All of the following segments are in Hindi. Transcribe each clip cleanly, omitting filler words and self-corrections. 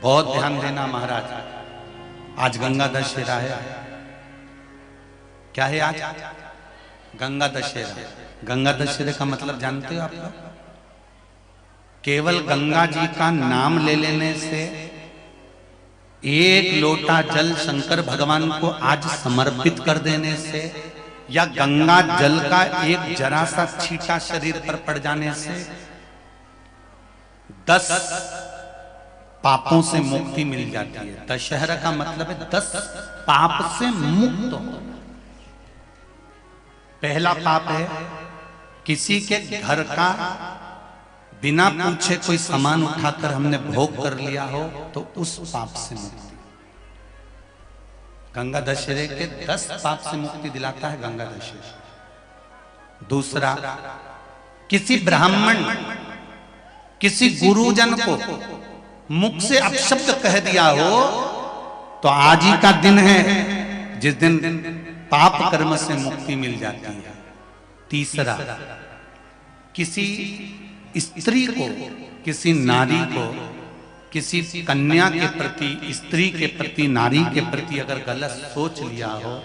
बहुत ध्यान देना महाराज, आज गंगा दशहरा है। क्या है आज? गंगा दशहरा। गंगा दशहरे का मतलब जानते हो आप लोग? केवल गंगा जी का नाम ले लेने से, एक लोटा जल शंकर भगवान को आज समर्पित कर देने से, या गंगा जल का एक जरा सा छींटा शरीर पर पड़ जाने से 10 पापों से मुक्ति मिल जाती है। दशहरा का मतलब है 10 पाप से मुक्त हो। पहला पाप है किसी के घर का बिना पूछे कोई सामान उठाकर हमने भोग कर लिया हो, तो उस पाप से मुक्ति। गंगा दशहरे के 10 पाप से मुक्ति दिलाता है गंगा दशहरा। दूसरा, किसी ब्राह्मण, किसी गुरुजन को मुख से अपशब्द कह दिया हो, तो आज ही का दिन है जिस दिन पाप कर्म से मुक्ति मिल जाती है। तीसरा, किसी स्त्री को, किसी नारी को, किसी कन्या के प्रति, स्त्री के प्रति, नारी के प्रति अगर गलत सोच लिया हो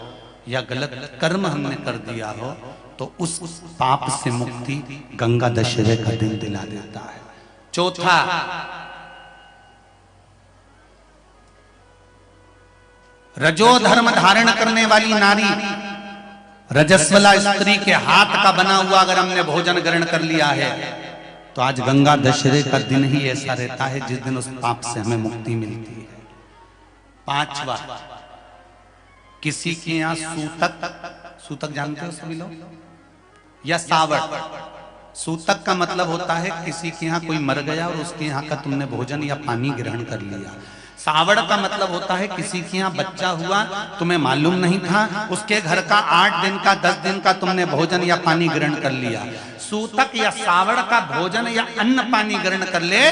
या गलत कर्म हमने कर दिया हो, तो उस पाप से मुक्ति गंगा दशहरे का दिन दिला देता है। चौथा, रजो धर्म धारण करने वाली नारी, रजस्वला स्त्री के हाथ का बना हुआ अगर हमने भोजन ग्रहण कर लिया है, तो आज गंगा दशहरे का दिन ही ऐसा रहता है जिस दिन उस पाप से हमें मुक्ति मिलती है। पांचवा, किसी के यहां सूतक, सूतक जानते हो सभी लोग, या सावड़। सूतक का मतलब होता है किसी के यहाँ कोई मर गया और उसके यहाँ का तुमने भोजन या पानी ग्रहण कर लिया। सावड़ का मतलब होता है किसी के यहाँ बच्चा हुआ, तुम्हें मालूम नहीं था, उसके घर का 8 दिन का 10 दिन का तुमने भोजन या पानी ग्रहण कर लिया। सूतक या सावड़ का भोजन या अन्न पानी ग्रहण कर ले,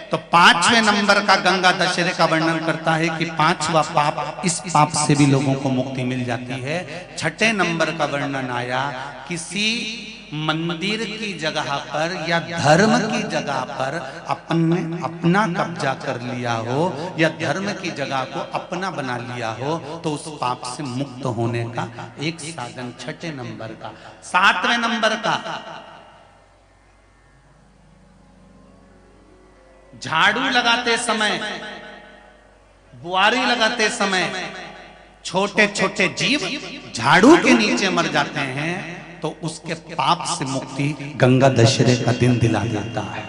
तो 5वें नंबर का गंगा दशहरे का वर्णन करता है कि 5वां पाप, इस पाप से भी लोगों को मुक्ति मिल जाती है। 6ठे नंबर का वर्णन आया, किसी मंदिर की जगह पर या धर्म की जगह पर अपना कब्जा कर लिया हो, या धर्म की जगह को अपना बना लिया हो, तो उस पाप से मुक्त होने का एक साधन 6ठे नंबर का। 7वें नंबर का, झाड़ू लगाते समय, बुआरी लगाते समय छोटे छोटे जीव झाड़ू के नीचे मर जाते हैं, तो उसके पाप से मुक्ति गंगा दशहरे का दिन दिला देता है।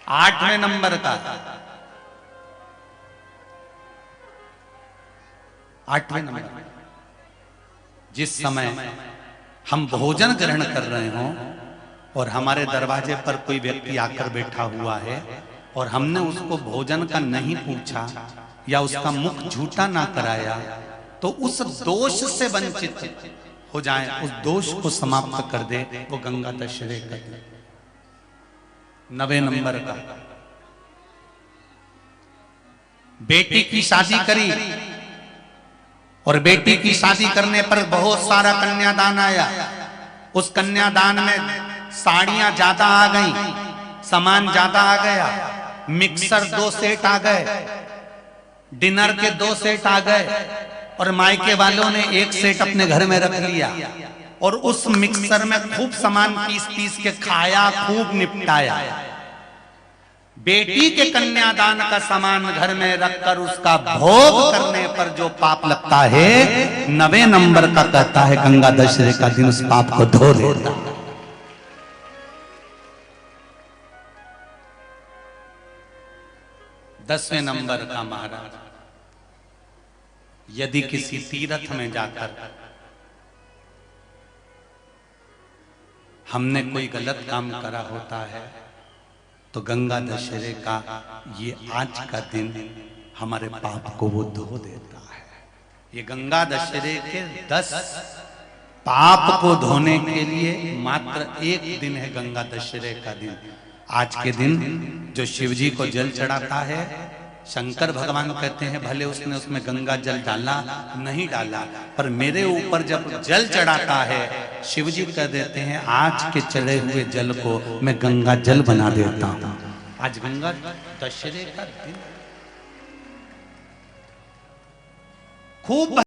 8वें नंबर का, 8वें नंबर, जिस समय हम भोजन ग्रहण कर रहे हों और हमारे दरवाजे पर कोई व्यक्ति आकर बैठा हुआ है और हमने उसको भोजन का नहीं पूछा या उसका मुख झूठा ना कराया, तो उस दोष से वंचित हो जाए, उस दोष को समाप्त कर दे, वो गंगा दशहरे का दिन। 9वें नंबर का, बेटी की शादी करी और बेटी की शादी करने पर बहुत सारा कन्यादान आया। उस कन्यादान में साड़ियां ज्यादा आ गई, सामान ज्यादा आ गया, मिक्सर 2 सेट आ गए, डिनर के 2 सेट आ गए, और मायके वालों ने 1 सेट अपने घर में रख लिया, और उस मिक्सर में खूब सामान पीस पीस के खाया, खूब निपटाया। बेटी के कन्यादान का सामान घर में रखकर उसका भोग करने पर जो पाप लगता है, 9वें नंबर का कहता है गंगा दशहरे का दिन उस पाप को धो देता है। 10वें नंबर का महाराज, यदि किसी तीर्थ में जाकर हमने कोई गलत काम करा होता है, तो गंगा दशहरे का ये आज का दिन हमारे पाप को वो धो देता है। ये गंगा दशहरे के 10 पाप को धोने के लिए मात्र एक दिन है गंगा दशहरे का दिन। आज के दिन जो शिव जी को जल चढ़ाता है, शंकर भगवान कहते हैं भले उसने उसमें गंगा जल डाला नहीं डाला, पर मेरे ऊपर जब जल चढ़ाता है, शिव जी कह देते हैं आज के चढ़े हुए जल को मैं गंगा जल बना देता हूँ। आज गंगा दशहरे का दिन खूब